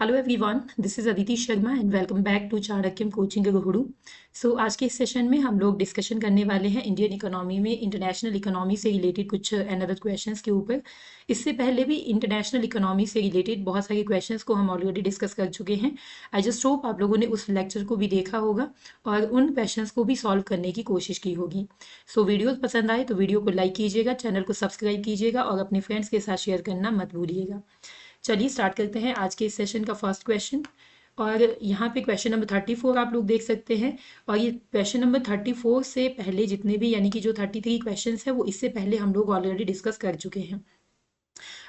Hello everyone, this is Aditi Sharma and welcome back to Chanakyam coaching guru. So आज के इस session में हम लोग डिस्कशन करने वाले हैं इंडियन इकोनॉमी में इंटरनेशनल इकोनॉमी से रिलेटेड कुछ अनदर क्वेश्चंस के ऊपर। इससे पहले भी इंटरनेशनल इकोनॉमी से रिलेटेड बहुत सारे क्वेश्चंस को हम ऑलरेडी डिस्कस कर चुके हैं। आई जस्ट होप आप लोगों ने उस लेक्चर को भी देखा होगा और उन क्वेश्चंस को भी सॉल्व करने की कोशिश की होगी। सो वीडियो पसंद आए तो वीडियो को लाइक कीजिएगा, चैनल को सब्सक्राइब कीजिएगा और अपने फ्रेंड्स के साथ शेयर करना मत भूलिएगा। चलिए स्टार्ट करते हैं आज के इस सेशन का फर्स्ट क्वेश्चन। और यहाँ पे क्वेश्चन नंबर 34 आप लोग देख सकते हैं। और ये क्वेश्चन नंबर 34 से पहले जितने भी यानी कि जो 33 क्वेश्चन है वो इससे पहले हम लोग ऑलरेडी डिस्कस कर चुके हैं।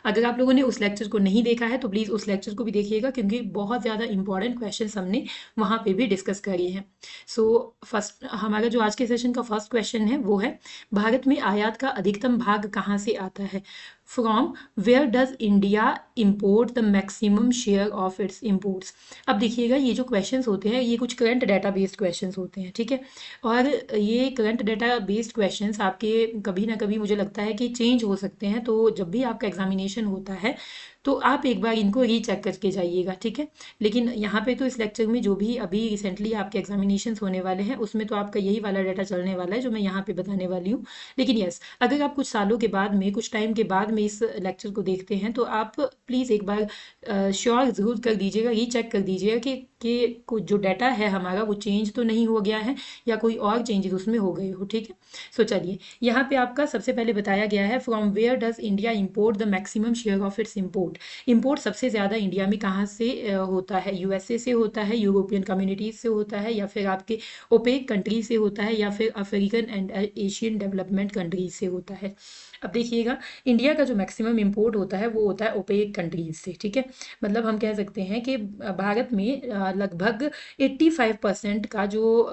अगर आप लोगों ने उस लेक्चर को नहीं देखा है तो प्लीज़ उस लेक्चर को भी देखिएगा, क्योंकि बहुत ज़्यादा इंपॉर्टेंट क्वेश्चन हमने वहाँ पे भी डिस्कस करे हैं। सो फर्स्ट हमारा जो आज के सेशन का फर्स्ट क्वेश्चन है वो है, भारत में आयात का अधिकतम भाग कहाँ से आता है? From where does India import the maximum share of its imports. अब देखिएगा, ये जो क्वेश्चंस होते हैं ये कुछ करंट डाटा बेस्ड क्वेश्चंस होते हैं, ठीक है। और ये करंट डाटा बेस्ड क्वेश्चंस आपके कभी ना कभी मुझे लगता है कि चेंज हो सकते हैं, तो जब भी आपका एग्जामिनेशन होता है तो आप एक बार इनको रीचेक करके जाइएगा, ठीक है। लेकिन यहाँ पे तो इस लेक्चर में जो भी अभी रिसेंटली आपके एग्जामिनेशन होने वाले हैं उसमें तो आपका यही वाला डाटा चलने वाला है जो मैं यहाँ पे बताने वाली हूँ। लेकिन यस, अगर आप कुछ सालों के बाद में, कुछ टाइम के बाद में इस लेक्चर को देखते हैं तो आप प्लीज़ एक बार श्योर ज़रूर कर दीजिएगा, रीचेक कर दीजिएगा कि कुछ जो डाटा है हमारा वो चेंज तो नहीं हो गया है या कोई और चेंजेस उसमें हो गए हो, ठीक है। सो चलिए, यहाँ पे आपका सबसे पहले बताया गया है, from where does India import the maximum share of its import. Import सबसे ज़्यादा इंडिया में कहाँ से होता है? यूएसए से होता है, यूरोपियन कम्युनिटीज़ से होता है, या फिर आपके ओपेक कंट्री से होता है, या फिर African and Asian development countries से होता है। अब देखिएगा, इंडिया का जो मैक्सिमम इम्पोर्ट होता है वो होता है ओपेक कंट्रीज से, ठीक है। मतलब हम कह सकते हैं कि भारत में लगभग 85% का जो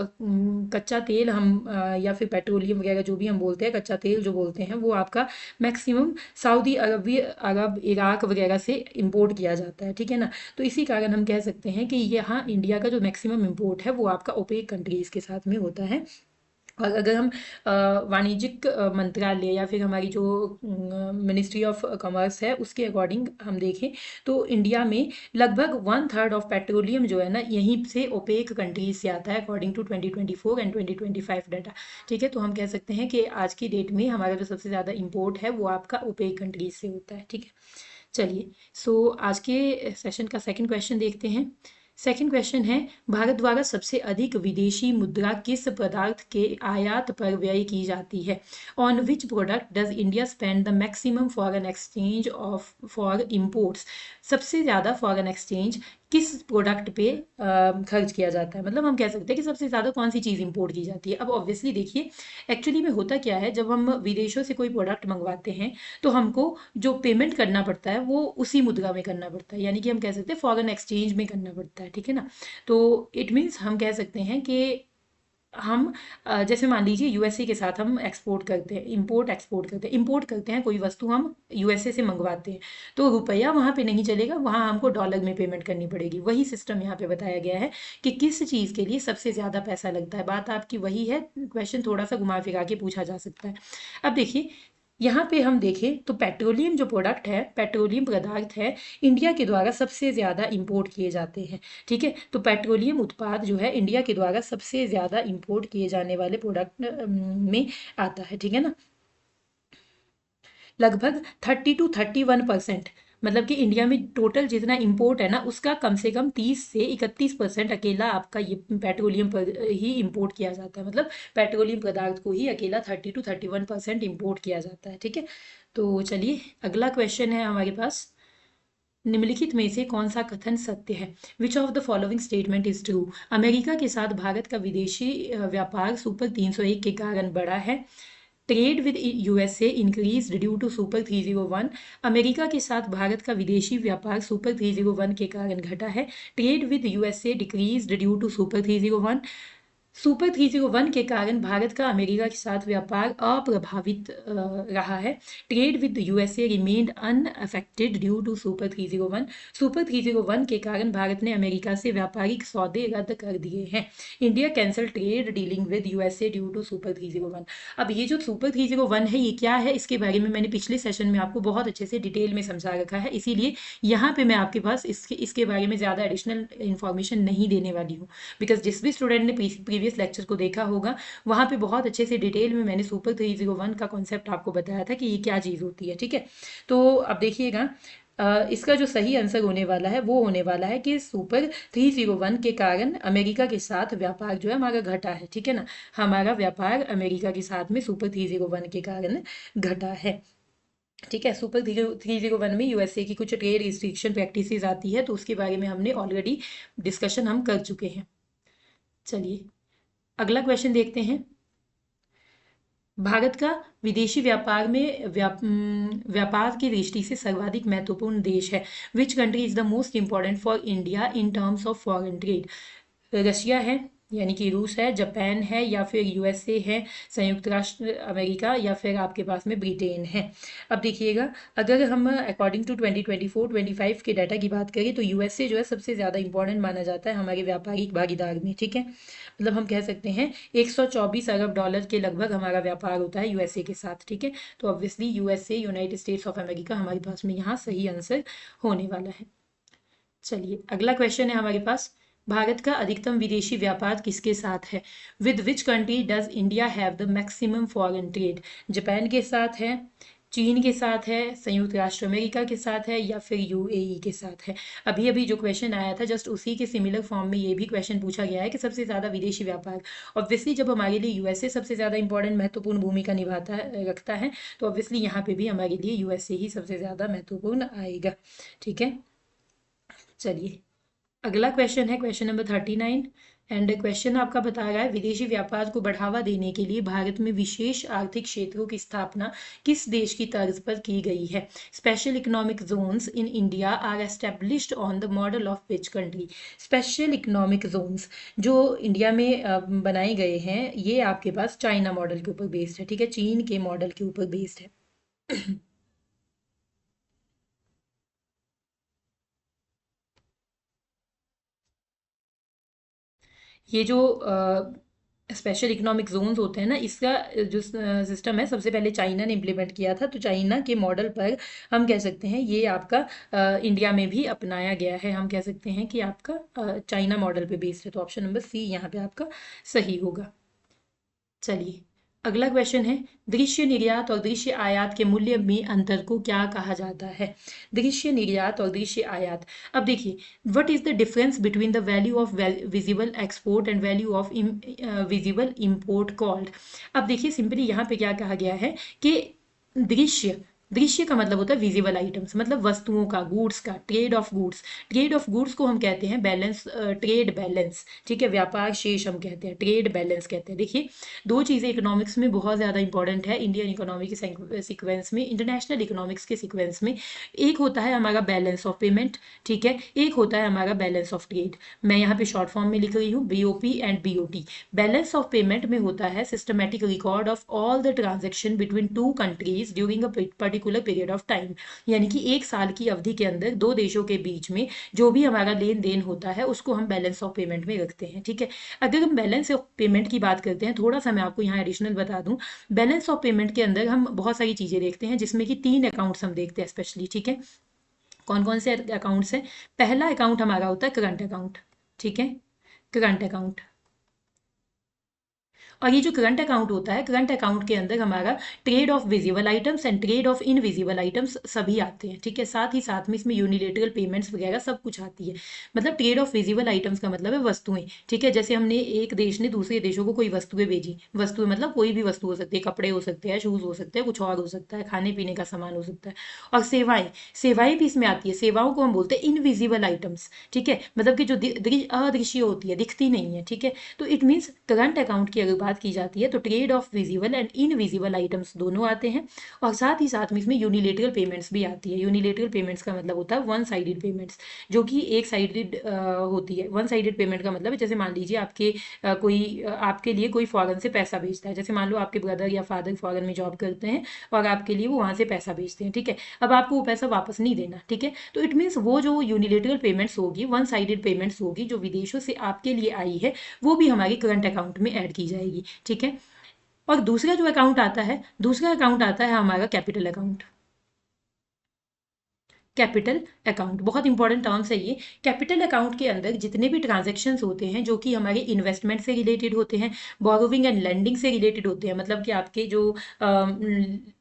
कच्चा तेल हम या फिर पेट्रोलियम वगैरह जो भी हम बोलते हैं, कच्चा तेल जो बोलते हैं, वो आपका मैक्सिमम सऊदी अरब इराक वगैरह से इंपोर्ट किया जाता है, ठीक है ना। तो इसी कारण हम कह सकते हैं कि यहाँ इंडिया का जो मैक्सिमम इम्पोर्ट है वो आपका ओपेक कंट्रीज़ के साथ में होता है। और अगर हम वाणिज्यिक मंत्रालय या फिर हमारी जो मिनिस्ट्री ऑफ कॉमर्स है उसके अकॉर्डिंग हम देखें तो इंडिया में लगभग 1/3 ऑफ पेट्रोलियम जो है ना यहीं से ओपेक कंट्रीज से आता है, अकॉर्डिंग टू 2024 एंड 2025 डाटा, ठीक है। तो हम कह सकते हैं कि आज की डेट में हमारा जो सबसे ज़्यादा इम्पोर्ट है वो आपका ओपेक कंट्रीज से होता है, ठीक है। चलिए, सो आज के सेशन का सेकंड क्वेश्चन देखते हैं। सेकंड क्वेश्चन है, भारत द्वारा सबसे अधिक विदेशी मुद्रा किस पदार्थ के आयात पर व्यय की जाती है? On which product does India spend the maximum foreign exchange of for imports. सबसे ज़्यादा फॉरेन एक्सचेंज किस प्रोडक्ट पे खर्च किया जाता है? मतलब हम कह सकते हैं कि सबसे ज़्यादा कौन सी चीज़ इंपोर्ट की जाती है। अब ऑब्वियसली देखिए, एक्चुअली में होता क्या है, जब हम विदेशों से कोई प्रोडक्ट मंगवाते हैं तो हमको जो पेमेंट करना पड़ता है वो उसी मुद्रा में करना पड़ता है, यानी कि हम कह सकते हैं फॉरेन एक्सचेंज में करना पड़ता है, ठीक है ना। तो इट मीन्स हम कह सकते हैं कि हम जैसे मान लीजिए यूएसए के साथ हम एक्सपोर्ट करते हैं, इंपोर्ट करते हैं कोई वस्तु हम यूएसए से मंगवाते हैं, तो रुपया वहाँ पे नहीं चलेगा, वहाँ हमको डॉलर में पेमेंट करनी पड़ेगी। वही सिस्टम यहाँ पे बताया गया है कि किस चीज़ के लिए सबसे ज़्यादा पैसा लगता है। बात आपकी वही है, क्वेश्चन थोड़ा सा घुमा फिरा के पूछा जा सकता है। अब देखिए, यहाँ पे हम देखें तो पेट्रोलियम जो प्रोडक्ट है, पेट्रोलियम पदार्थ है, इंडिया के द्वारा सबसे ज़्यादा इंपोर्ट किए जाते हैं, ठीक है। तो पेट्रोलियम उत्पाद जो है इंडिया के द्वारा सबसे ज़्यादा इंपोर्ट किए जाने वाले प्रोडक्ट में आता है, ठीक है ना। लगभग 30 to 31%, मतलब कि इंडिया में टोटल जितना इंपोर्ट है ना उसका कम से कम 30 से 31% अकेला आपका ये पेट्रोलियम पर ही इंपोर्ट किया जाता है। मतलब पेट्रोलियम पदार्थ को ही अकेला 30 to 31% इंपोर्ट किया जाता है, ठीक है। तो चलिए, अगला क्वेश्चन है हमारे पास, निम्नलिखित में से कौन सा कथन सत्य है? विच of the following statement is true. America के साथ भारत का विदेशी व्यापार सुपर 301 के कारण बढ़ा है। Trade with USA increase due to super 301। America के साथ भारत का विदेशी व्यापार सुपर 301 के कारण घटा है। Trade with USA decrease due to super 301। Super 301 के कारण भारत का अमेरिका के साथ व्यापार अप्रभावित रहा है। Trade with USA remained unaffected due to super 301। Super 301 के कारण भारत ने अमेरिका से व्यापारिक सौदे रद्द कर दिए हैं। India cancel trade dealing with USA due to super 301। अब ये जो सुपर 301 है ये क्या है, इसके बारे में मैंने पिछले सेशन में आपको बहुत अच्छे से डिटेल में समझा रखा है, इसीलिए यहाँ पे मैं आपके पास इसके बारे में ज़्यादा एडिशनल इन्फॉर्मेशन नहीं देने वाली हूँ। बिकॉज जिस भी स्टूडेंट ने प्रीवियस लेक्चर को देखा होगा वहाँ पे बहुत अच्छे से डिटेल में मैंने सुपर 301 का कॉन्सेप्ट आपको बताया था कि ये क्या चीज़ होती है, ठीक है। तो अब देखिएगा, इसका जो सही आंसर होने वाला है वो होने वाला है कि सुपर 301 के कारण अमेरिका के साथ व्यापार जो है हमारा घटा है, ठीक है ना। हमारा व्यापार अमेरिका के साथ में सुपर 301 के कारण घटा है, ठीक है। सुपर 301 में यूएसए की कुछ ट्रेड रिस्ट्रिक्शन प्रैक्टिसेस आती है, तो उसके बारे में हमने ऑलरेडी डिस्कशन हम कर चुके हैं। चलिए अगला क्वेश्चन देखते हैं। भारत का विदेशी व्यापार में व्यापार की दृष्टि से सर्वाधिक महत्वपूर्ण देश है। Which country is the most important for India in terms of foreign trade? Russia है, यानी कि रूस है, जापान है, या फिर यूएसए है, संयुक्त राष्ट्र अमेरिका, या फिर आपके पास में ब्रिटेन है। अब देखिएगा, अगर हम अकॉर्डिंग टू 2024-25 के डाटा की बात करें तो यूएसए जो है सबसे ज़्यादा इंपॉर्टेंट माना जाता है हमारे व्यापारिक भागीदार में, ठीक है। मतलब हम कह सकते हैं 124 अरब डॉलर के लगभग हमारा व्यापार होता है यूएसए के साथ, ठीक है। तो obviously USA, United states of America हमारे पास में यहाँ सही आंसर होने वाला है। चलिए अगला क्वेश्चन है हमारे पास। भारत का अधिकतम विदेशी व्यापार किसके साथ है? With which country does India have the maximum foreign trade? Japan के साथ है, चीन के साथ है, संयुक्त राष्ट्र अमेरिका के साथ है, या फिर यूएई के साथ है? अभी अभी जो क्वेश्चन आया था जस्ट उसी के सिमिलर फॉर्म में ये भी क्वेश्चन पूछा गया है कि सबसे ज़्यादा विदेशी व्यापार। ऑब्वियसली जब हमारे लिए यूएसए सबसे ज़्यादा इंपॉर्टेंट महत्वपूर्ण भूमिका निभाता है, रखता है, तो ऑब्वियसली यहाँ पे भी हमारे लिए यूएसए ही सबसे ज़्यादा महत्वपूर्ण आएगा, ठीक है। चलिए अगला क्वेश्चन है क्वेश्चन नंबर 39। एंड क्वेश्चन आपका बता रहा है विदेशी व्यापार को बढ़ावा देने के लिए भारत में विशेष आर्थिक क्षेत्रों की स्थापना किस देश की तर्ज पर की गई है? Special economic zones in India are established on the model of which country? Special economic zones जो इंडिया में बनाए गए हैं ये आपके पास चाइना मॉडल के ऊपर बेस्ड है, ठीक है, चीन के मॉडल के ऊपर बेस्ड है। ये जो स्पेशल इकोनॉमिक जोन्स होते हैं ना, इसका जो सिस्टम है सबसे पहले चाइना ने इम्प्लीमेंट किया था, तो चाइना के मॉडल पर हम कह सकते हैं ये आपका इंडिया में भी अपनाया गया है। हम कह सकते हैं कि आपका चाइना मॉडल पे बेस्ड है, तो ऑप्शन नंबर सी यहाँ पे आपका सही होगा। चलिए अगला क्वेश्चन है दृश्य निर्यात और दृश्य आयात के मूल्य में अंतर को क्या कहा जाता है? दृश्य निर्यात और दृश्य आयात, अब देखिए what is the difference between the value of visible export and value of visible import called? अब देखिए सिंपली यहाँ पे क्या कहा गया है कि दृश्य, दृश्य का मतलब होता है विजिबल आइटम्स, मतलब वस्तुओं का, गुड्स का, trade off goods. Trade off goods को हम कहते हैं बैलेंस, ट्रेड बैलेंस, ठीक है, व्यापार शेष हम कहते हैं, ट्रेड बैलेंस कहते हैं। देखिए दो चीज़ें इकोनॉमिक्स में बहुत ज़्यादा इंपॉर्टेंट है, इंडियन इकोनॉमी के सीक्वेंस में, इंटरनेशनल इकोनॉमिक्स के सीक्वेंस में। एक होता है हमारा बैलेंस ऑफ पेमेंट, ठीक है, एक होता है हमारा बैलेंस ऑफ ट्रेड। मैं यहाँ पे शॉर्ट फॉर्म में लिख रही हूँ BOP and BOT. Balance of payment में होता है systematic record of all the transaction between two countries during a particular period of time, यानी कि एक साल की अवधि के अंदर दो देशों के बीच में जो भी हमारा लेन देन होता है उसको हम बैलेंस ऑफ पेमेंट में रखते हैं, ठीक है। अगर हम बैलेंस ऑफ पेमेंट की बात करते हैं, थोड़ा सा मैं आपको यहाँ एडिशनल बता दूं, बैलेंस ऑफ पेमेंट के अंदर हम बहुत सारी चीज़ें देखते हैं जिसमें कि 3 अकाउंट्स हम देखते हैं स्पेशली, ठीक है। कौन कौन से अकाउंट्स हैं? पहला अकाउंट हमारा होता है करंट अकाउंट, ठीक है, करंट अकाउंट। और ये जो करंट अकाउंट होता है, करंट अकाउंट के अंदर हमारा trade off visible items and trade off invisible items सभी आते हैं, ठीक है। साथ ही साथ में इसमें यूनिलेटरल पेमेंट्स वगैरह सब कुछ आती है। मतलब ट्रेड ऑफ विजिबल आइटम्स का मतलब है वस्तुएं, ठीक है। जैसे हमने एक देश ने दूसरे देशों को कोई वस्तुएं भेजी, वस्तुएं मतलब कोई भी वस्तु हो सकती है, कपड़े हो सकते हैं, शूज हो सकते हैं, कुछ और हो सकता है, खाने पीने का सामान हो सकता है। और सेवाएं, सेवाएं भी इसमें आती है, सेवाओं को हम बोलते हैं इनविजिबल आइटम्स, ठीक है। मतलब कि जो अदृश्य होती है, दिखती नहीं है, ठीक है। तो इट मीन्स करंट अकाउंट की अगर बात की जाती है तो trade off visible and invisible items दोनों आते हैं, और साथ ही साथ में इसमें यूनिलेटरल पेमेंट्स भी आती है। यूनिलेटरल पेमेंट्स का मतलब होता है वन साइडेड पेमेंट्स, जो कि एक साइडेड होती है। वन साइडेड पेमेंट का मतलब है, जैसे मान लीजिए आपके लिए कोई फॉरेन से पैसा भेजता है, जैसे मान लो आपके ब्रदर या फादर फॉरेन में जॉब करते हैं और आपके लिए वो वहाँ से पैसा भेजते हैं, ठीक है। अब आपको वो पैसा वापस नहीं देना, ठीक है। तो इट मीन्स वो जो यूनिलेटरल पेमेंट्स होगी, वन साइडेड पेमेंट्स होगी, जो विदेशों से आपके लिए आई है, वो भी हमारे करंट अकाउंट में ऐड की जाएगी, ठीक है। और दूसरा जो अकाउंट आता है, दूसरा अकाउंट आता है हमारा कैपिटल अकाउंट। कैपिटल अकाउंट बहुत इंपॉर्टेंट टर्म्स है ये। कैपिटल अकाउंट के अंदर जितने भी ट्रांजैक्शंस होते हैं जो कि हमारे इन्वेस्टमेंट से रिलेटेड होते हैं, बोरोविंग एंड लेंडिंग से रिलेटेड होते हैं, मतलब कि आपके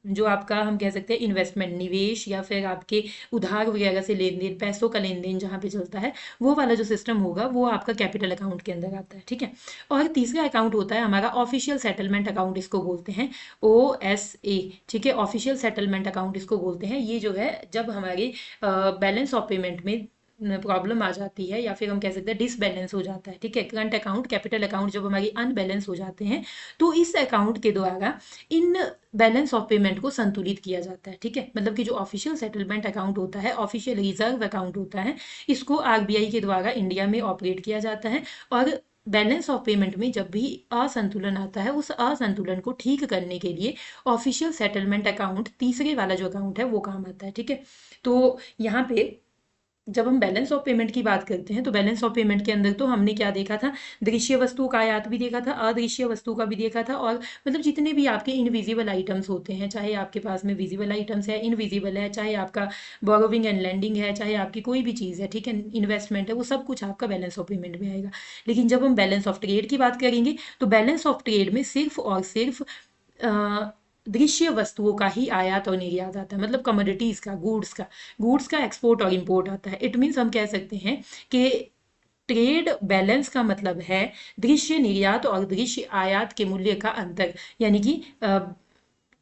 जो आपका हम कह सकते हैं इन्वेस्टमेंट, निवेश, या फिर आपके उधार वगैरह से लेन देन, पैसों का लेन देन जहाँ पे चलता है, वो वाला जो सिस्टम होगा वो आपका कैपिटल अकाउंट के अंदर आता है, ठीक है। और तीसरा अकाउंट होता है हमारा ऑफिशियल सेटलमेंट अकाउंट, इसको बोलते हैं OSA, ठीक है। ऑफिशियल सेटलमेंट अकाउंट इसको बोलते हैं। ये जो है जब हमारे बैलेंस ऑफ पेमेंट में प्रॉब्लम आ जाती है, या फिर हम कह सकते हैं डिसबैलेंस हो जाता है, ठीक है। करंट अकाउंट, कैपिटल अकाउंट जब हमारी अनबैलेंस हो जाते हैं, तो इस अकाउंट के द्वारा इन बैलेंस ऑफ पेमेंट को संतुलित किया जाता है, ठीक है। मतलब कि जो ऑफिशियल सेटलमेंट अकाउंट होता है, ऑफिशियल रिजर्व अकाउंट होता है, इसको आरबीआई के द्वारा इंडिया में ऑपरेट किया जाता है। और बैलेंस ऑफ पेमेंट में जब भी असंतुलन आता है, उस असंतुलन को ठीक करने के लिए ऑफिशियल सेटलमेंट अकाउंट, तीसरे वाला जो अकाउंट है, वो काम आता है, ठीक है। तो यहाँ पे जब हम बैलेंस ऑफ पेमेंट की बात करते हैं, तो बैलेंस ऑफ पेमेंट के अंदर तो हमने क्या देखा था, दृश्य वस्तुओं का आयात भी देखा था, अदृश्य वस्तु का भी देखा था, और मतलब जितने भी आपके इनविजिबल आइटम्स होते हैं, चाहे आपके पास में विजिबल आइटम्स है, इनविजिबल है, चाहे आपका बोरोविंग एंड लेंडिंग है, चाहे आपकी कोई भी चीज़ है, ठीक है, इन्वेस्टमेंट है, वो सब कुछ आपका बैलेंस ऑफ पेमेंट में आएगा। लेकिन जब हम बैलेंस ऑफ ट्रेड की बात करेंगे, तो बैलेंस ऑफ ट्रेड में सिर्फ और सिर्फ दृश्य वस्तुओं का ही आयात और निर्यात आता है, मतलब कमोडिटीज का, गुड्स का एक्सपोर्ट और इंपोर्ट आता है। इट मीन्स हम कह सकते हैं कि ट्रेड बैलेंस का मतलब है दृश्य निर्यात और दृश्य आयात के मूल्य का अंतर, यानी कि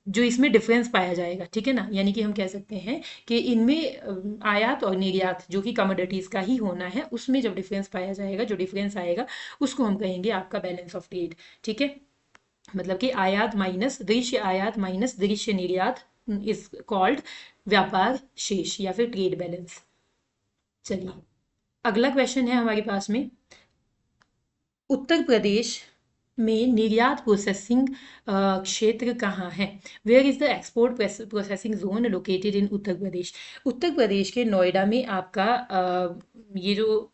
जो इसमें डिफरेंस पाया जाएगा, ठीक है ना। यानी कि हम कह सकते हैं कि इनमें आयात और निर्यात जो कि कमोडिटीज का ही होना है, उसमें जब डिफरेंस पाया जाएगा, जो डिफरेंस आएगा, उसको हम कहेंगे आपका बैलेंस ऑफ ट्रेड, ठीक है। मतलब कि आयात माइनस दृश्य निर्यात इज कॉल्ड व्यापार शेष या फिर ट्रेड बैलेंस। चलिए, अगला क्वेश्चन है हमारे पास में, उत्तर प्रदेश में निर्यात प्रोसेसिंग क्षेत्र कहाँ है? Where is the export processing zone located in Uttar Pradesh? Uttar Pradesh के नोएडा में आपका ये जो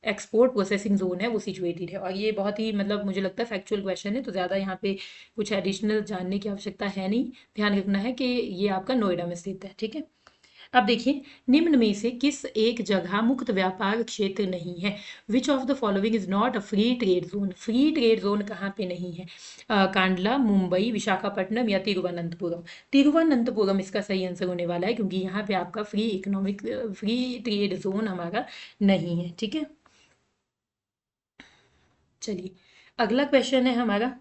एक्सपोर्ट प्रोसेसिंग जोन है वो सिचुएटेड है। और ये बहुत ही मतलब मुझे लगता है फैक्चुअल क्वेश्चन है, तो ज़्यादा यहाँ पे कुछ एडिशनल जानने की आवश्यकता है नहीं। ध्यान रखना है कि ये आपका नोएडा में स्थित है, ठीक है। अब देखिए, निम्न में से किस एक जगह मुक्त व्यापार क्षेत्र नहीं है? विच of the following is not a free trade zone? Free trade zone कहाँ पे नहीं है? कांडला, मुंबई, विशाखापट्टनम या तिरुवनंतपुरम? तिरुवनंतपुरम इसका सही आंसर होने वाला है, क्योंकि यहाँ पे आपका फ्री ट्रेड जोन हमारा नहीं है, ठीक है। चलिए, अगला क्वेश्चन है हमारा,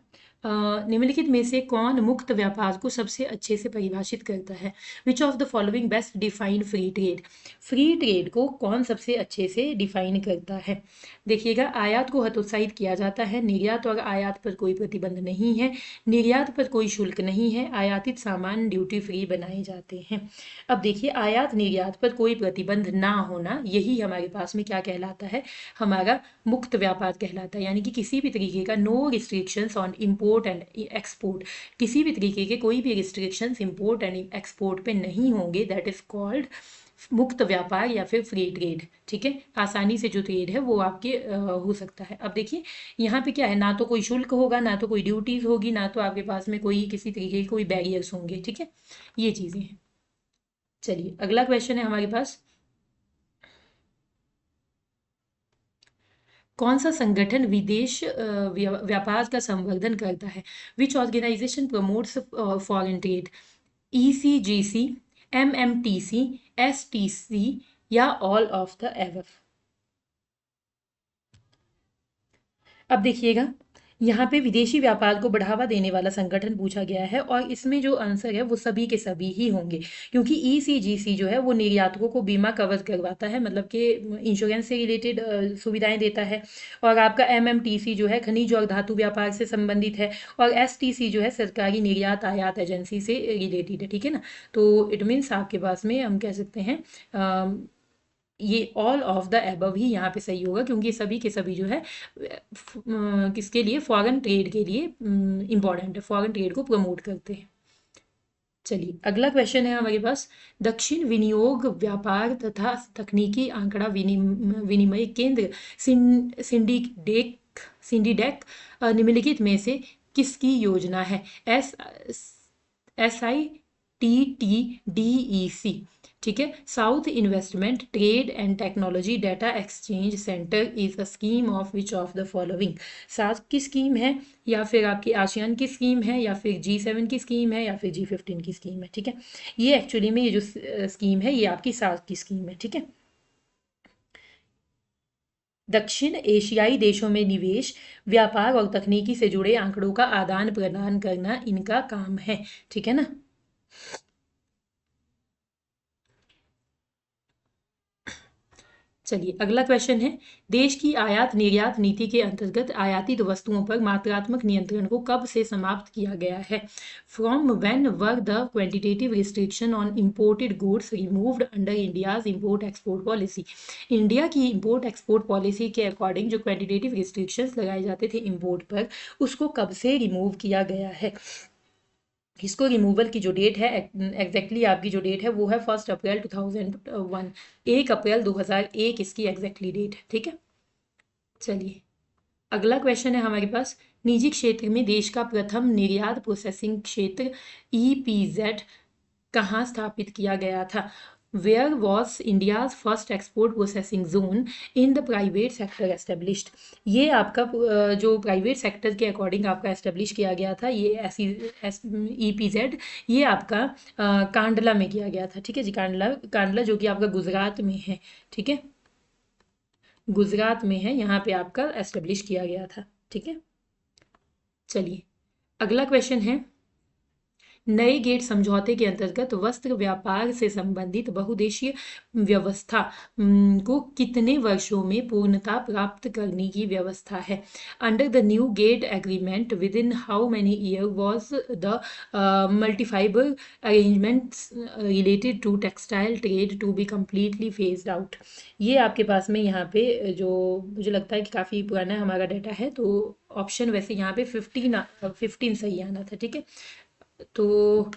निम्नलिखित में से कौन मुक्त व्यापार को सबसे अच्छे से परिभाषित करता है? विच of the following best define free trade? Free trade को कौन सबसे अच्छे से डिफाइन करता है? देखिएगा, आयात को हतोत्साहित किया जाता है, निर्यात और आयात पर कोई प्रतिबंध नहीं है, निर्यात पर कोई शुल्क नहीं है, आयातित सामान ड्यूटी फ्री बनाए जाते हैं। अब देखिए, आयात निर्यात पर कोई प्रतिबंध ना होना, यही हमारे पास में क्या कहलाता है? हमारा मुक्त व्यापार कहलाता है। यानी कि किसी भी तरीके का no restrictions on import and export, किसी भी तरीके के कोई भी रिस्ट्रिक्शंस इंपोर्ट एंड एक्सपोर्ट पे नहीं होंगे, दैट इज कॉल्ड मुक्त व्यापार या फिर फ्री ट्रेड, ठीक है। आसानी से जो ट्रेड है वो आपके हो सकता है। अब देखिए, यहाँ पे क्या है, ना तो कोई शुल्क होगा, ना तो कोई ड्यूटीज होगी, ना तो आपके पास में कोई किसी तरीके के कोई बैरियर्स होंगे, ठीक है। ये चीज़ें हैं। चलिए, अगला क्वेश्चन है हमारे पास, कौन सा संगठन विदेश व्यापार का संवर्धन करता है? Which organization promotes foreign trade? ECGC, MMTC, STC या ऑल ऑफ द एबव? अब देखिएगा, यहाँ पे विदेशी व्यापार को बढ़ावा देने वाला संगठन पूछा गया है और इसमें जो आंसर है वो सभी के सभी ही होंगे, क्योंकि ईसीजीसी जो है वो निर्यातकों को बीमा कवर करवाता है, मतलब कि इंश्योरेंस से रिलेटेड सुविधाएं देता है। और आपका एमएमटीसी जो है खनिज और धातु व्यापार से संबंधित है। और एसटीसी जो है सरकारी निर्यात आयात एजेंसी से रिलेटेड है, ठीक है ना। तो इट मीन्स आपके पास में हम कह सकते हैं ये ऑल ऑफ द एबव ही यहाँ पे सही होगा, क्योंकि सभी के सभी जो है किसके लिए, फॉरेन ट्रेड के लिए इम्पॉर्टेंट है, फॉरेन ट्रेड को प्रमोट करते हैं। चलिए अगला क्वेश्चन है हमारे पास, दक्षिण विनियोग व्यापार तथा तकनीकी आंकड़ा विनिमय केंद्र सिंडिडेक सिंडिडेक निम्नलिखित में से किसकी योजना है? SITTDEC, ठीक है। South investment trade and technology data exchange centre is a scheme of which of the following? साथ की स्कीम है, या फिर आपकी आसियान की स्कीम है, या फिर G7 की स्कीम है, या फिर G15 की स्कीम है, ठीक है। ये एक्चुअली में ये जो स्कीम है ये आपकी साथ की स्कीम है, ठीक है। दक्षिण एशियाई देशों में निवेश, व्यापार और तकनीकी से जुड़े आंकड़ों का आदान प्रदान करना इनका काम है, ठीक है ना। चलिए अगला क्वेश्चन है, देश की आयात निर्यात नीति के अंतर्गत आयातित वस्तुओं पर मात्रात्मक नियंत्रण को कब से समाप्त किया गया है? From when were the quantitative restriction on imported goods removed under India's import export policy? India की इंपोर्ट एक्सपोर्ट पॉलिसी के अकॉर्डिंग जो क्वांटिटेटिव रिस्ट्रिक्शंस लगाए जाते थे इंपोर्ट पर, उसको कब से रिमूव किया गया है? इसको रिमूवल की जो डेट है एग्जैक्टली आपकी जो डेट है वो है 1 अप्रैल 2001, 1 अप्रैल 2001 इसकी एग्जैक्टली डेट है, ठीक है। चलिए अगला क्वेश्चन है हमारे पास, निजी क्षेत्र में देश का प्रथम निर्यात प्रोसेसिंग क्षेत्र EPZ कहाँ स्थापित किया गया था? Where was India's first export processing zone in the private sector established? ये आपका जो प्राइवेट सेक्टर के अकॉर्डिंग आपका एस्टेब्लिश किया गया था, ये ऐसी EPZ, ये आपका कांडला में किया गया था, ठीक है जी। कांडला कांडला जो कि आपका गुजरात में है, ठीक है, गुजरात में है, यहाँ पे आपका एस्टेब्लिश किया गया था, ठीक है। चलिए अगला क्वेश्चन है, नए गेट समझौते के अंतर्गत वस्त्र व्यापार से संबंधित बहुदेशीय व्यवस्था को कितने वर्षों में पूर्णता प्राप्त करने की व्यवस्था है? Under the new GATT agreement within how many year was the multifiber arrangements related to textile trade to be completely phased out? ये आपके पास में यहाँ पे जो मुझे लगता है कि काफ़ी पुराना हमारा डाटा है, तो ऑप्शन वैसे यहाँ पे 15 सही आना था, ठीक है। तो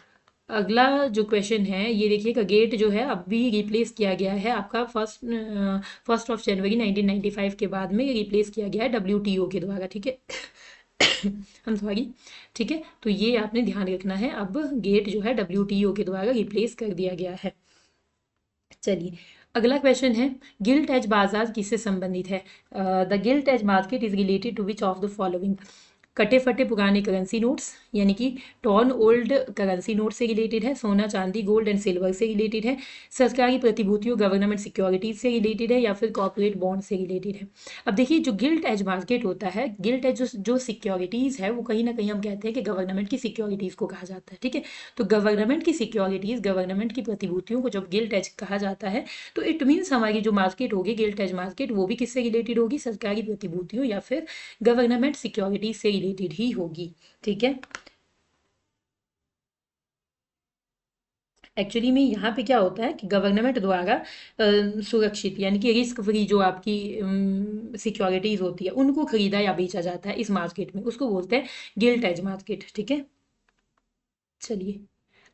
अगला जो क्वेश्चन है ये देखिएगा, गेट जो है अब भी रिप्लेस किया गया है आपका 1 जनवरी 1995 के बाद में रिप्लेस किया गया है WTO के द्वारा, ठीक है। हम सॉरी, ठीक है। तो ये आपने ध्यान रखना है, अब गेट जो है WTO के द्वारा रिप्लेस कर दिया गया है। चलिए अगला क्वेश्चन है, गिल्ट एज बाजार किससे संबंधित है? The gilt edge market is related to which of the following? कटे फटे पुराने करेंसी नोट्स यानी कि टॉर्न ओल्ड करेंसी नोट से रिलेटेड है, सोना चांदी गोल्ड एंड सिल्वर से रिलेटेड है, सरकारी प्रतिभूतियों गवर्नमेंट सिक्योरिटीज से रिलेटेड है, या फिर कॉर्पोरेट बॉन्ड से रिलेटेड है। अब देखिए जो गिल्ट एज मार्केट होता है, गिल्ट एज जो सिक्योरिटीज है वो कहीं ना कहीं हम कहते हैं कि गवर्नमेंट की सिक्योरिटीज को कहा जाता है, ठीक है। तो गवर्नमेंट की सिक्योरिटीज, गवर्नमेंट की प्रतिभूतियों को जब गिल्ट एज कहा जाता है, तो इट मीन्स हमारी जो मार्केट होगी गिल्ट एज मार्केट, वो भी किससे रिलेटेड होगी? सरकारी प्रतिभूतियों या फिर गवर्नमेंट सिक्योरिटीज से रिलेटेड ही होगी, ठीक है। एक्चुअली में यहाँ पे क्या होता है कि गवर्नमेंट द्वारा सुरक्षित यानी कि रिस्क फ्री जो आपकी सिक्योरिटीज होती है उनको खरीदा या बेचा जाता है इस मार्केट में, उसको बोलते हैं गिल्ट एज मार्केट, ठीक है। चलिए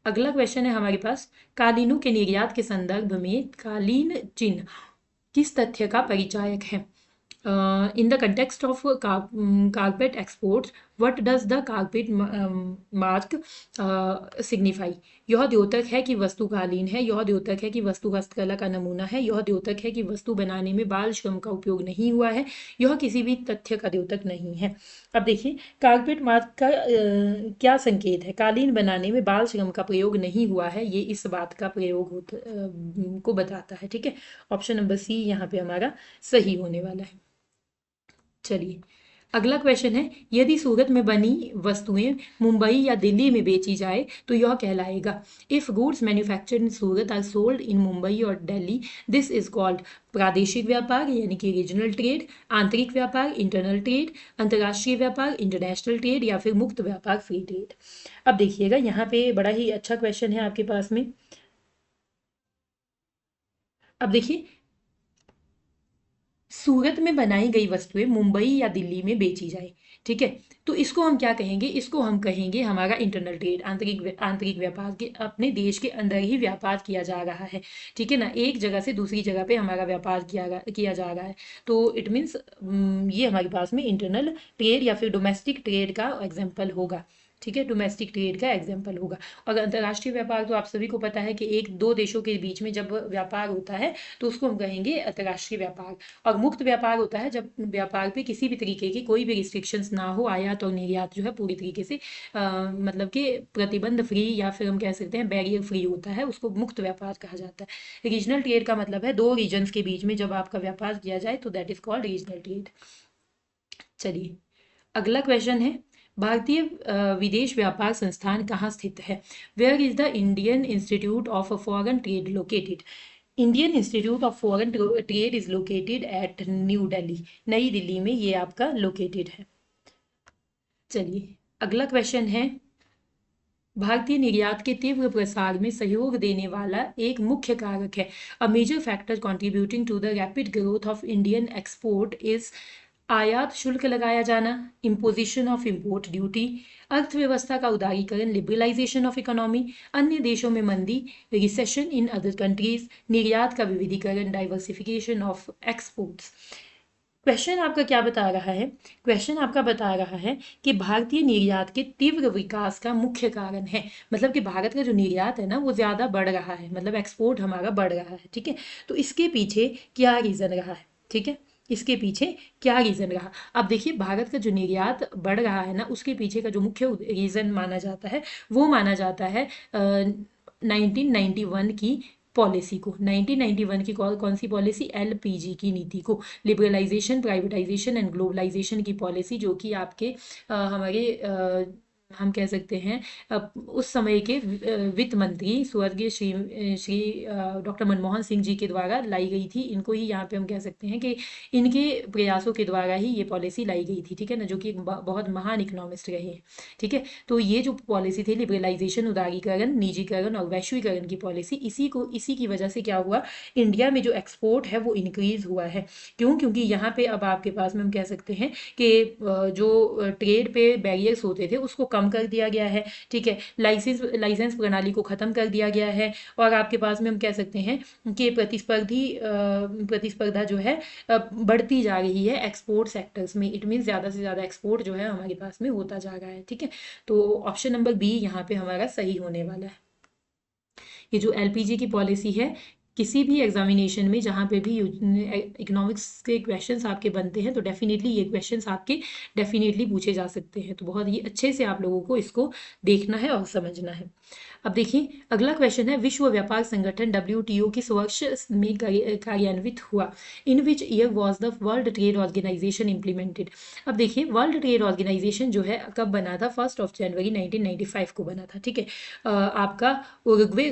अगला क्वेश्चन है हमारे पास, कालीनों के निर्यात के संदर्भ में कालीन चिन्ह किस तथ्य का परिचायक है? In the context of carpet exports, what does the carpet mark signify? यह द्योतक है कि वस्तु कालीन है, यह द्योतक है कि वस्तु हस्तकला का नमूना है, यह द्योतक है कि वस्तु बनाने में बाल श्रम का उपयोग नहीं हुआ है, यह किसी भी तथ्य का द्योतक नहीं है। अब देखिए कारपेट मार्क का क्या संकेत है? कालीन बनाने में बाल श्रम का प्रयोग नहीं हुआ है, ये इस बात का प्रयोग को बताता है, ठीक है। ऑप्शन नंबर सी यहाँ पे हमारा सही होने वाला है। चलिए अगला क्वेश्चन है, यदि सूरत में बनी वस्तुएं मुंबई या दिल्ली में बेची जाए तो यह कहलाएगा। If goods manufactured in Surat are sold in Mumbai और दिल्ली, दिस इज कॉल्ड प्रादेशिक व्यापार यानी कि रीजनल ट्रेड, आंतरिक व्यापार इंटरनल ट्रेड, अंतर्राष्ट्रीय व्यापार इंटरनेशनल ट्रेड, या फिर मुक्त व्यापार फ्री ट्रेड। अब देखिएगा यहाँ पे बड़ा ही अच्छा क्वेश्चन है आपके पास में। अब देखिए, सूरत में बनाई गई वस्तुएं मुंबई या दिल्ली में बेची जाए, ठीक है, तो इसको हम क्या कहेंगे, इसको हम कहेंगे हमारा इंटरनल ट्रेड, आंतरिक व्यापार के अपने देश के अंदर ही व्यापार किया जा रहा है, ठीक है ना, एक जगह से दूसरी जगह पे हमारा व्यापार किया जा रहा है। तो इट मीन्स ये हमारे पास में इंटरनल ट्रेड या फिर डोमेस्टिक ट्रेड का एग्जाम्पल होगा, ठीक है, डोमेस्टिक ट्रेड का एग्जाम्पल होगा। और अंतर्राष्ट्रीय व्यापार तो आप सभी को पता है कि एक दो देशों के बीच में जब व्यापार होता है तो उसको हम कहेंगे अंतर्राष्ट्रीय व्यापार। और मुक्त व्यापार होता है जब व्यापार पे किसी भी तरीके की कोई भी रिस्ट्रिक्शंस ना हो, आयात और निर्यात जो है पूरी तरीके से मतलब कि प्रतिबंध फ्री या फिर हम कह सकते हैं बैरियर फ्री होता है, उसको मुक्त व्यापार कहा जाता है। रीजनल ट्रेड का मतलब है दो रीजन्स के बीच में जब आपका व्यापार किया जाए तो that is called regional trade. चलिए, अगला क्वेश्चन है, भारतीय विदेश व्यापार संस्थान कहाँ स्थित है? Where is the Indian Institute of foreign Trade located? Indian Institute of foreign trade is located at New Delhi, नई दिल्ली में ये आपका लोकेटेड है। चलिए, अगला क्वेश्चन है, भारतीय निर्यात के तीव्र प्रसार में सहयोग देने वाला एक मुख्य कारक है। A major factor contributing to the rapid growth of Indian export is आयात शुल्क लगाया जाना, इम्पोजिशन ऑफ इम्पोर्ट ड्यूटी, अर्थव्यवस्था का उदारीकरण लिबरलाइजेशन ऑफ इकोनॉमी, अन्य देशों में मंदी रिसेशन इन अदर कंट्रीज, निर्यात का विविधीकरण डाइवर्सिफिकेशन ऑफ एक्सपोर्ट्स। क्वेश्चन आपका क्या बता रहा है? क्वेश्चन आपका बता रहा है कि भारतीय निर्यात के तीव्र विकास का मुख्य कारण है, मतलब कि भारत का जो निर्यात है ना वो ज़्यादा बढ़ रहा है, मतलब एक्सपोर्ट हमारा बढ़ रहा है, ठीक है, तो इसके पीछे क्या रीज़न रहा है, ठीक है, इसके पीछे क्या रीज़न रहा। अब देखिए, भारत का जो निर्यात बढ़ रहा है ना उसके पीछे का जो मुख्य रीज़न माना जाता है वो माना जाता है 1991 की पॉलिसी को। 1991 की कौन सी पॉलिसी? एलपीजी की नीति को, लिबरलाइजेशन, प्राइवेटाइजेशन एंड ग्लोबलाइजेशन की पॉलिसी, जो कि आपके हमारे हम कह सकते हैं उस समय के वित्त मंत्री स्वर्गीय श्री डॉक्टर मनमोहन सिंह जी के द्वारा लाई गई थी। इनको ही यहाँ पे हम कह सकते हैं कि इनके प्रयासों के द्वारा ही ये पॉलिसी लाई गई थी, ठीक है ना, जो कि एक बहुत महान इकोनॉमिस्ट रहे हैं, ठीक है। तो ये जो पॉलिसी थी लिबरलाइजेशन, उदारीकरण, निजीकरण और वैश्वीकरण की पॉलिसी, इसी की वजह से क्या हुआ, इंडिया में जो एक्सपोर्ट है वो इंक्रीज हुआ है। क्यों? क्योंकि यहाँ पे अब आपके पास में हम कह सकते हैं कि जो ट्रेड पे बैरियर्स होते थे उसको कम कर दिया गया है, ठीक है, लाइसेंस प्रणाली को ख़त्म कर दिया गया है, और आपके पास में हम कह सकते हैं कि प्रतिस्पर्धा जो है बढ़ती जा रही है एक्सपोर्ट सेक्टर्स में। इट मीन्स ज़्यादा से ज़्यादा एक्सपोर्ट जो है हमारे पास में होता जा रहा है, ठीक है। तो ऑप्शन नंबर बी यहाँ पे हमारा सही होने वाला है। ये जो एलपीजी की पॉलिसी है, किसी भी एग्जामिनेशन में जहाँ पे भी इकोनॉमिक्स के क्वेश्चंस आपके बनते हैं तो डेफिनेटली ये क्वेश्चंस आपके डेफिनेटली पूछे जा सकते हैं, तो बहुत ही अच्छे से आप लोगों को इसको देखना है और समझना है। अब देखिए, अगला क्वेश्चन है, विश्व व्यापार संगठन WTO किस वर्ष में कार्यान्वित हुआ? In which year was the world trade organization implemented? अब देखिए, वर्ल्ड ट्रेड ऑर्गेनाइजेशन जो है कब बना था? 1 जनवरी 1995 को बना था, ठीक है। आपका उरुग्वे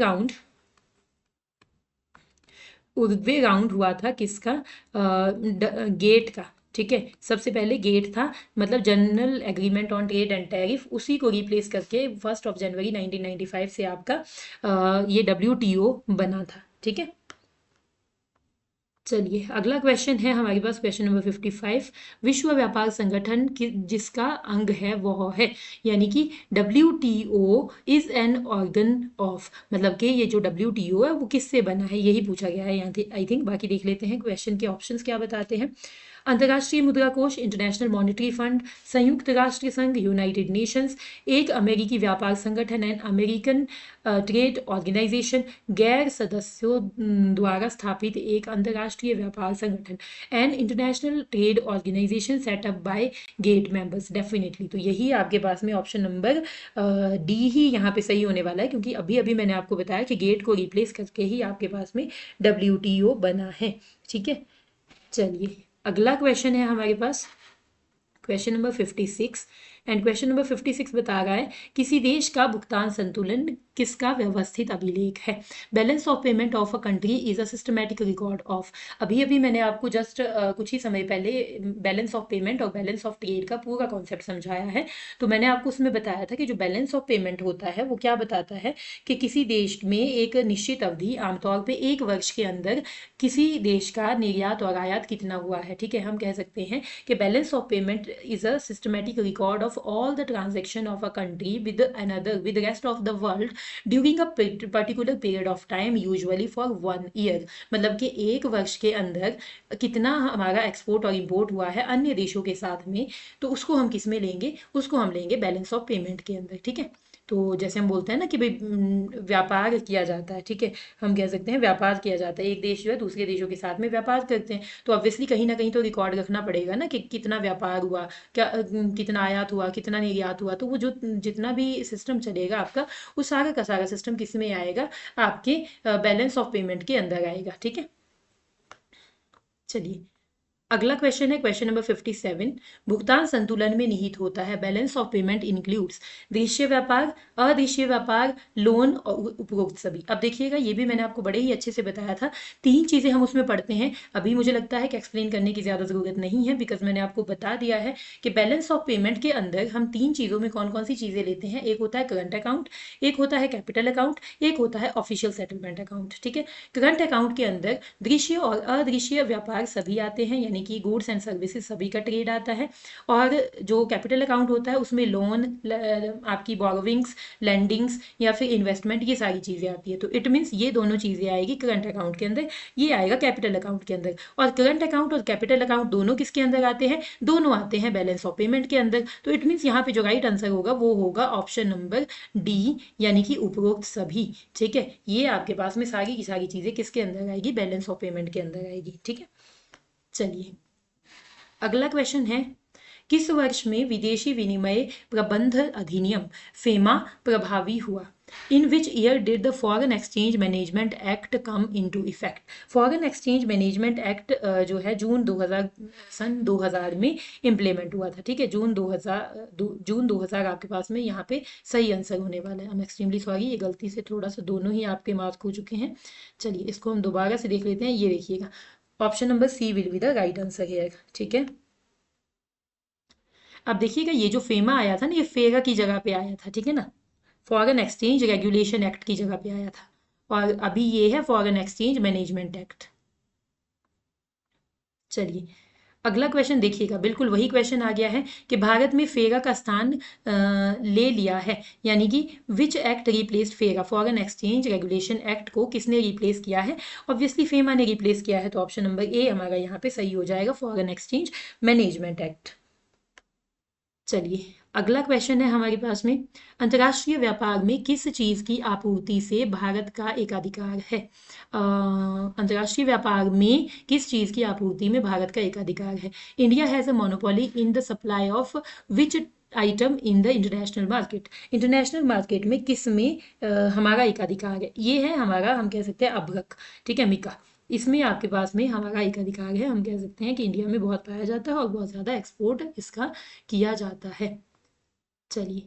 राउंड हुआ था किसका? गेट का, ठीक है, सबसे पहले गेट था, मतलब general agreement on trade and tariff, उसी को रिप्लेस करके 1 जनवरी 1995 से आपका ये WTO बना था, ठीक है। चलिए, अगला क्वेश्चन है हमारे पास, क्वेश्चन नंबर 55, विश्व व्यापार संगठन जिसका अंग है वह है, यानी कि WTO is an organ of, मतलब कि ये जो WTO है वो किससे बना है, यही पूछा गया है यहाँ आई थिंक। बाकी देख लेते हैं क्वेश्चन के ऑप्शंस क्या बताते हैं। अंतर्राष्ट्रीय मुद्रा कोष, इंटरनेशनल मॉनेटरी फंड, संयुक्त राष्ट्र संघ, यूनाइटेड नेशंस, एक अमेरिकी व्यापार संगठन एंड अमेरिकन ट्रेड ऑर्गेनाइजेशन, गैर सदस्यों द्वारा स्थापित एक अंतर्राष्ट्रीय व्यापार संगठन, and international trade organization setup by GATT members. Definitely तो यही आपके पास में ऑप्शन नंबर डी ही यहाँ पे सही होने वाला है, क्योंकि अभी अभी मैंने आपको बताया कि गेट को रिप्लेस करके ही आपके पास में WTO बना है, ठीक है। चलिए, अगला क्वेश्चन है हमारे पास, question number 56 and question number 56 बता रहा है किसी देश का भुगतान संतुलन किसका व्यवस्थित अभिलेख है। Balance of payment of a country is a systematic record of. अभी अभी मैंने आपको जस्ट कुछ ही समय पहले बैलेंस ऑफ पेमेंट और बैलेंस ऑफ ट्रेड का पूरा कॉन्सेप्ट समझाया है। तो मैंने आपको उसमें बताया था कि जो बैलेंस ऑफ पेमेंट होता है वो क्या बताता है कि किसी देश में एक निश्चित अवधि, आमतौर पर 1 वर्ष के अंदर किसी देश का निर्यात और आयात कितना हुआ है। ठीक है, हम कह सकते हैं कि balance of payment is a systematic record of all the transaction of a country with the rest of the world during a particular period of time, usually for 1 year। मतलब कि 1 वर्ष के अंदर कितना हमारा एक्सपोर्ट और इंपोर्ट हुआ है अन्य देशों के साथ में, तो उसको हम किस में लेंगे, उसको हम लेंगे बैलेंस ऑफ पेमेंट के अंदर। ठीक है, तो जैसे हम बोलते हैं ना कि भाई व्यापार किया जाता है। ठीक है, हम कह सकते हैं व्यापार किया जाता है, एक देश जो है दूसरे देशों के साथ में व्यापार करते हैं, तो ऑब्वियसली कहीं ना कहीं तो रिकॉर्ड रखना पड़ेगा ना कि कितना व्यापार हुआ, क्या कितना आयात हुआ, कितना निर्यात हुआ। तो वो जो जितना भी सिस्टम चलेगा आपका, वो सारा का सारा सिस्टम किस में आएगा, आपके बैलेंस ऑफ पेमेंट के अंदर आएगा। ठीक है, चलिए अगला क्वेश्चन है क्वेश्चन नंबर 57। भुगतान संतुलन में निहित होता है। बैलेंस ऑफ पेमेंट इंक्लूड्स दृश्य व्यापार, अदृश्य व्यापार, लोन और उपरोक्त सभी। अब देखिएगा, ये भी मैंने आपको बड़े ही अच्छे से बताया था। 3 चीजें हम उसमें पढ़ते हैं। अभी मुझे लगता है कि एक्सप्लेन करने की ज्यादा जरूरत नहीं है, बिकॉज मैंने आपको बता दिया है कि बैलेंस ऑफ पेमेंट के अंदर हम 3 चीजों में कौन कौन सी चीजें लेते हैं। एक होता है करंट अकाउंट, एक होता है कैपिटल अकाउंट, एक होता है ऑफिशियल सेटलमेंट अकाउंट। ठीक है, करंट अकाउंट के अंदर दृश्य और अदृश्य व्यापार सभी आते हैं, यानी कि गुड्स एंड सर्विसेज सभी का ट्रेड आता है। और जो कैपिटल अकाउंट होता है उसमें लोन, आपकी बोरोविंग्स, लेंडिंग्स या फिर इन्वेस्टमेंट, ये सारी चीजें आती है। तो इट मीन्स ये दोनों चीजें आएगी करंट अकाउंट के अंदर, ये आएगा कैपिटल अकाउंट के अंदर। और करंट अकाउंट और कैपिटल अकाउंट दोनों किसके अंदर आते हैं, दोनों आते हैं बैलेंस ऑफ पेमेंट के अंदर। तो इट मीन्स यहाँ पे जो राइट आंसर होगा वो होगा ऑप्शन नंबर डी, यानी कि उपरोक्त सभी। ठीक है, ये आपके पास में सारी की सारी चीजें किसके अंदर आएगी, बैलेंस ऑफ पेमेंट के अंदर आएगी। ठीक है, चलिए अगला क्वेश्चन है किस वर्ष में विदेशी विनिमय प्रबंध अधिनियम फेमा प्रभावी हुआ। In which year did the foreign exchange management act come into effect. Foreign exchange management act जो है सन 2000 में इम्प्लीमेंट हुआ था। ठीक है, जून 2000 आपके पास में यहाँ पे सही आंसर होने वाला है। आई एम एक्सट्रीमली सॉरी, ये गलती से थोड़ा सा दोनों ही आपके मार्क हो चुके हैं। चलिए इसको हम दोबारा से देख लेते हैं। ये देखिएगा, option number C will be the right answer here. ठीक है, अब देखिएगा ये जो फेमा आया था ना, ये फेरा की जगह पे आया था। ठीक है ना, फॉरेन एक्सचेंज रेगुलेशन एक्ट की जगह पे आया था, और अभी ये है फॉरेन एक्सचेंज मैनेजमेंट एक्ट। चलिए अगला क्वेश्चन देखिएगा, बिल्कुल वही क्वेश्चन आ गया है कि भारत में फेरा का स्थान ले लिया है, यानी कि विच एक्ट रिप्लेस्ड फेरा। फॉरेन एक्सचेंज रेगुलेशन एक्ट को किसने रिप्लेस किया है, ऑब्वियसली फेमा ने रिप्लेस किया है। तो ऑप्शन नंबर ए हमारा यहाँ पे सही हो जाएगा, फॉरेन एक्सचेंज मैनेजमेंट एक्ट। चलिए अगला क्वेश्चन है हमारे पास में, अंतर्राष्ट्रीय व्यापार में किस चीज की आपूर्ति से भारत का एकाधिकार है। अंतर्राष्ट्रीय व्यापार में किस चीज की आपूर्ति में भारत का एकाधिकार है। India has a monopoly in the supply of which item in the international market. International market में किस में हमारा एकाधिकार है। ये है हमारा, हम कह सकते हैं अभ्रक। ठीक है, मिका, इसमें आपके पास में हमारा एक अधिकार है। हम कह सकते हैं कि इंडिया में बहुत पाया जाता है और बहुत ज़्यादा एक्सपोर्ट इसका किया जाता है। चलिए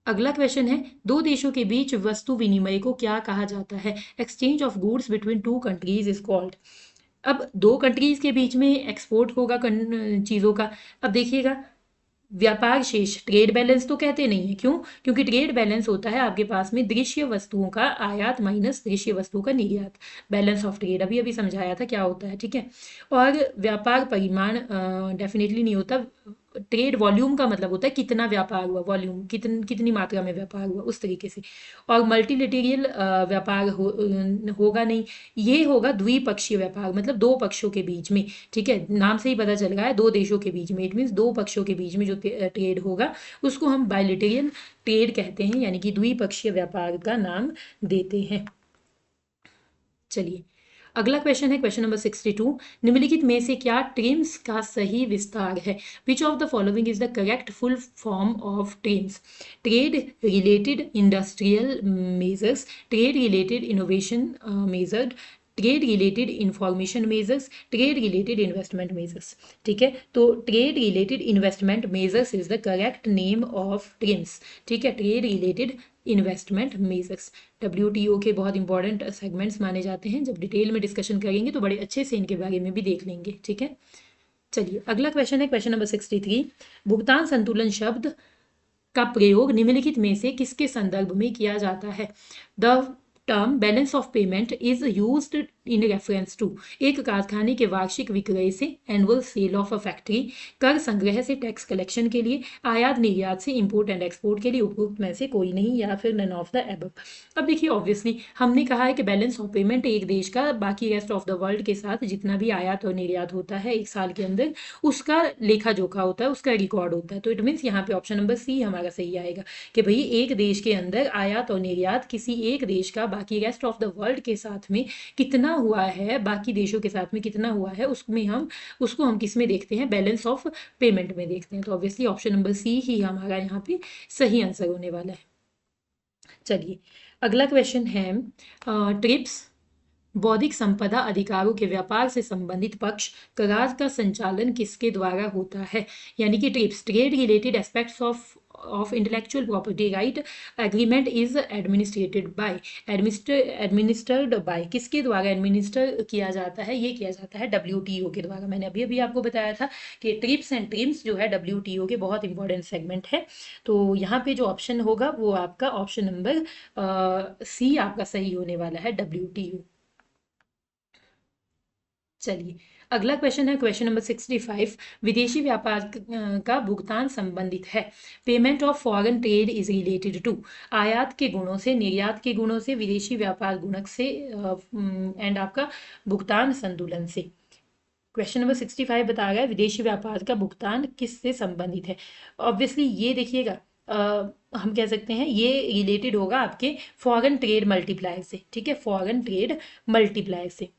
अगला क्वेश्चन है, दो देशों के बीच वस्तु विनिमय को क्या कहा जाता है। Exchange of goods between two countries is called. अब दो कंट्रीज के बीच में एक्सपोर्ट होगा चीज़ों का। अब देखिएगा, व्यापार शेष, ट्रेड बैलेंस तो कहते नहीं है। क्यों, क्योंकि ट्रेड बैलेंस होता है आपके पास में दृश्य वस्तुओं का आयात माइनस दृश्य वस्तुओं का निर्यात। बैलेंस ऑफ ट्रेड अभी अभी समझाया था क्या होता है। ठीक है, और व्यापार परिमाण डेफिनेटली नहीं होता। ट्रेड वॉल्यूम का मतलब होता है कितना व्यापार हुआ, वॉल्यूम कितनी मात्रा में व्यापार हुआ, उस तरीके से। और मल्टीलेटरियल व्यापार होगा नहीं, ये होगा द्विपक्षीय व्यापार, मतलब दो पक्षों के बीच में। ठीक है, नाम से ही पता चल रहा है दो देशों के बीच में। इट मीन्स दो पक्षों के बीच में जो ट्रेड होगा उसको हम बायलेटरियल ट्रेड कहते हैं, यानी कि द्विपक्षीय व्यापार का नाम देते हैं। चलिए अगला क्वेश्चन है क्वेश्चन नंबर 62। निम्नलिखित में से क्या ट्रिम्स का सही विस्तार है। विच of the following is the correct full form of TRIMS. Trade related industrial measures, trade related innovation measured, trade related information measures, trade related investment measures. ठीक है, तो trade related investment measures is the correct name of TRIMS. ठीक है, trade related investment measures WTO के बहुत important segments माने जाते हैं। जब डिटेल में डिस्कशन करेंगे तो बड़े अच्छे से इनके बारे में भी देख लेंगे। ठीक है, चलिए अगला क्वेश्चन है, क्वेश्चन नंबर 63। भुगतान संतुलन शब्द का प्रयोग निम्नलिखित में से किसके संदर्भ में किया जाता है? The term balance of payment is used in reference to, एक कारखाने के वार्षिक विक्रय से, annual sale of a factory, कर संग्रह से, टैक्स कलेक्शन के लिए, आयात निर्यात से, इंपोर्ट एंड एक्सपोर्ट के लिए, उपरोक्त में से कोई नहीं या फिर नन ऑफ द एबव। अब देखिए ऑब्वियसली हमने कहा है कि बैलेंस ऑफ पेमेंट एक देश का बाकी रेस्ट ऑफ द वर्ल्ड के साथ जितना भी आयात और निर्यात होता है एक साल के अंदर, उसका लेखा जोखा होता है, उसका रिकॉर्ड होता है। तो इट मीन्स यहाँ पे ऑप्शन नंबर सी हमारा सही आएगा कि भाई एक देश के अंदर आयात और निर्यात किसी एक देश का बाकी रेस्ट ऑफ द वर्ल्ड के साथ में कितना हुआ है, बाकी देशों के साथ में कितना हुआ है, उसको हम किस में देखते हैं? बैलेंस ऑफ पेमेंट में देखते हैं। तो ऑब्वियसली ऑप्शन नंबर सी ही हमारा यहाँ पे सही आंसर होने वाला है। चलिए अगला क्वेश्चन है, ट्रिप्स बौद्धिक संपदा अधिकारों के व्यापार से संबंधित पक्ष करार का संचालन किसके द्वारा होता है? यानी कि trips, trade related aspects of intellectual property right agreement is administered by, किसके द्वारा एडमिनिस्टर किया जाता है? ये किया जाता है WTO के द्वारा। मैंने अभी अभी आपको बताया था कि ट्रिप्स एंड ट्रिम्स जो है WTO के बहुत इंपॉर्टेंट सेगमेंट है। तो यहाँ पे जो ऑप्शन होगा वो आपका ऑप्शन नंबर सी आपका सही होने वाला है, WTO। चलिए अगला क्वेश्चन है, क्वेश्चन नंबर 65। विदेशी व्यापार का भुगतान संबंधित है। Payment of foreign trade is related to, आयात के गुणों से, निर्यात के गुणों से, विदेशी व्यापार गुणक से एंड आपका भुगतान संतुलन से। क्वेश्चन नंबर 65 बता रहा है विदेशी व्यापार का भुगतान किससे संबंधित है। ऑब्वियसली ये देखिएगा हम कह सकते हैं ये रिलेटेड होगा आपके फॉरेन ट्रेड मल्टीप्लायर से। ठीक है, फॉरेन ट्रेड मल्टीप्लायर से।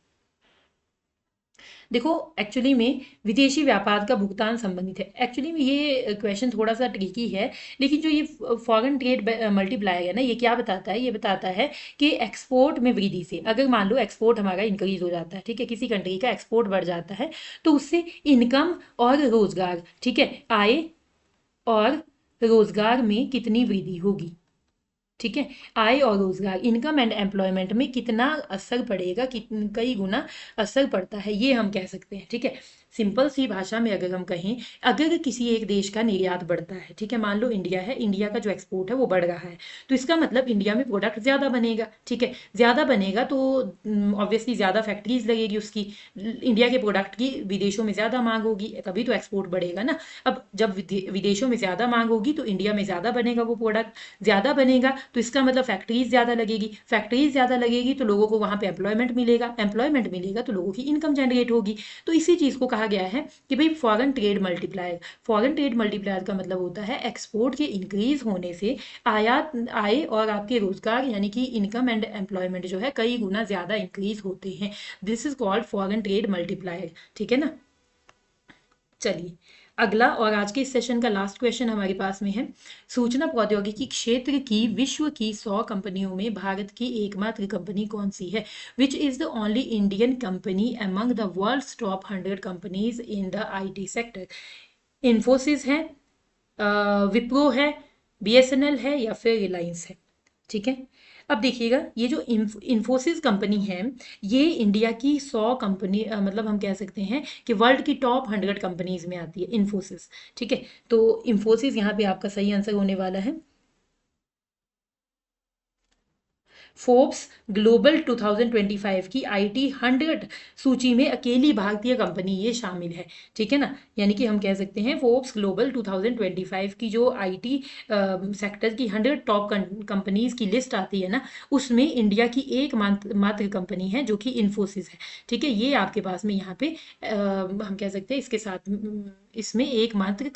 देखो एक्चुअली में विदेशी व्यापार का भुगतान संबंधित है। एक्चुअली में ये क्वेश्चन थोड़ा सा ट्रिकी है, लेकिन जो ये फॉरेन ट्रेड मल्टीप्लायर है ना, ये क्या बताता है? ये बताता है कि एक्सपोर्ट में वृद्धि से, अगर मान लो एक्सपोर्ट हमारा इंक्रीज हो जाता है, ठीक है, किसी कंट्री का एक्सपोर्ट बढ़ जाता है, तो उससे इनकम और रोजगार, ठीक है, आय और रोजगार में कितनी वृद्धि होगी? ठीक है, आय और रोजगार, इनकम एंड एम्प्लॉयमेंट में कितना असर पड़ेगा, कई गुना असर पड़ता है, ये हम कह सकते हैं। ठीक है, सिंपल सी भाषा में अगर हम कहें, अगर किसी एक देश का निर्यात बढ़ता है, ठीक है, मान लो इंडिया है, इंडिया का जो एक्सपोर्ट है वो बढ़ रहा है, तो इसका मतलब इंडिया में प्रोडक्ट ज़्यादा बनेगा। ठीक है, ज़्यादा बनेगा तो ऑब्वियसली ज़्यादा फैक्ट्रीज लगेगी उसकी, इंडिया के प्रोडक्ट की विदेशों में ज़्यादा मांग होगी, तभी तो एक्सपोर्ट बढ़ेगा ना। अब जब विदेशों में ज़्यादा मांग होगी तो इंडिया में ज़्यादा बनेगा, वो प्रोडक्ट ज़्यादा बनेगा तो इसका मतलब फैक्ट्रीज ज़्यादा लगेगी, फैक्ट्रीज ज़्यादा लगेगी तो लोगों को वहाँ पे एम्प्लॉयमेंट मिलेगा, एम्प्लॉयमेंट मिलेगा तो लोगों की इनकम जनरेट होगी। तो इसी चीज़ को कहा गया है कि भाई foreign trade multiplier. Foreign trade multiplier का मतलब होता है एक्सपोर्ट के इंक्रीज होने से आयात, आय और आपके रोजगार यानी कि इनकम एंड एम्प्लॉयमेंट जो है कई गुना ज़्यादा इंक्रीज होते हैं। This is called foreign trade multiplier. ठीक है ना। चलिए अगला और आज के इस सेशन का लास्ट क्वेश्चन हमारे पास में है, सूचना प्रौद्योगिकी क्षेत्र की विश्व की 100 कंपनियों में भारत की एकमात्र कंपनी कौन सी है? Which is the only Indian company among the world's top 100 companies in the IT sector? Infosys है, विप्रो है, BSNL है या फिर रिलायंस है? ठीक है, अब देखिएगा ये जो इन्फोसिस कंपनी है ये इंडिया की 100 कंपनी मतलब हम कह सकते हैं कि वर्ल्ड की टॉप 100 कंपनीज में आती है इन्फोसिस। ठीक है, तो इन्फोसिस यहाँ पे आपका सही आंसर होने वाला है। फोर्ब्स ग्लोबल 2025 की IT 100 सूची में अकेली भारतीय कंपनी ये शामिल है। ठीक है ना, यानी कि हम कह सकते हैं फोर्ब्स ग्लोबल 2025 की जो IT सेक्टर की 100 टॉप कंपनीज की लिस्ट आती है ना, उसमें इंडिया की एक मात्र कंपनी है जो कि इन्फोसिस है। ठीक है, ये आपके पास में यहाँ पे हम कह सकते हैं इसके साथ इसमें एकमात्र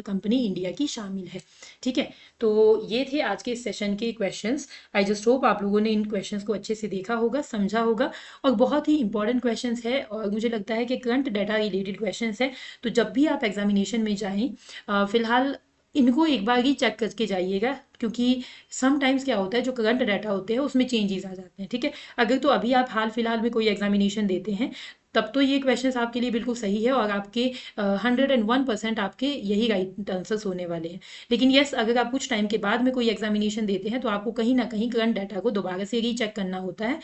कंपनी इंडिया की शामिल है। ठीक है, तो ये थे आज के इस सेशन के क्वेश्चंस। आई जस्ट होप आप लोगों ने इन क्वेश्चंस को अच्छे से देखा होगा, समझा होगा, और बहुत ही इंपॉर्टेंट क्वेश्चंस है और मुझे लगता है कि करंट डाटा रिलेटेड क्वेश्चंस है। तो जब भी आप एग्जामिनेशन में जाएं, फिलहाल इनको एक बार ही चेक करके जाइएगा, क्योंकि समटाइम्स क्या होता है जो करंट डाटा होते हैं उसमें चेंजेस आ जाते हैं। ठीक है, अगर तो अभी आप हाल फिलहाल में कोई एग्जामिनेशन देते हैं तब तो ये क्वेश्चंस आपके लिए बिल्कुल सही है और आपके 101% आपके यही राइट आंसर्स होने वाले हैं। लेकिन यस, अगर आप कुछ टाइम के बाद में कोई एग्जामिनेशन देते हैं तो आपको कहीं ना कहीं करंट डाटा को दोबारा से रीचेक करना होता है,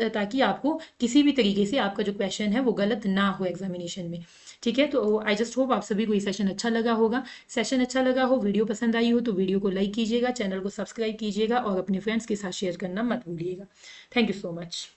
ताकि आपको किसी भी तरीके से आपका जो क्वेश्चन है वो गलत ना हो एग्जामिनेशन में। ठीक है, तो आई जस्ट होप आप सभी को ये सेशन अच्छा लगा होगा। सेशन अच्छा लगा हो, वीडियो पसंद आई हो तो वीडियो को लाइक कीजिएगा, चैनल को सब्सक्राइब कीजिएगा और अपने फ्रेंड्स के साथ शेयर करना मत भूलिएगा। Thank you so much.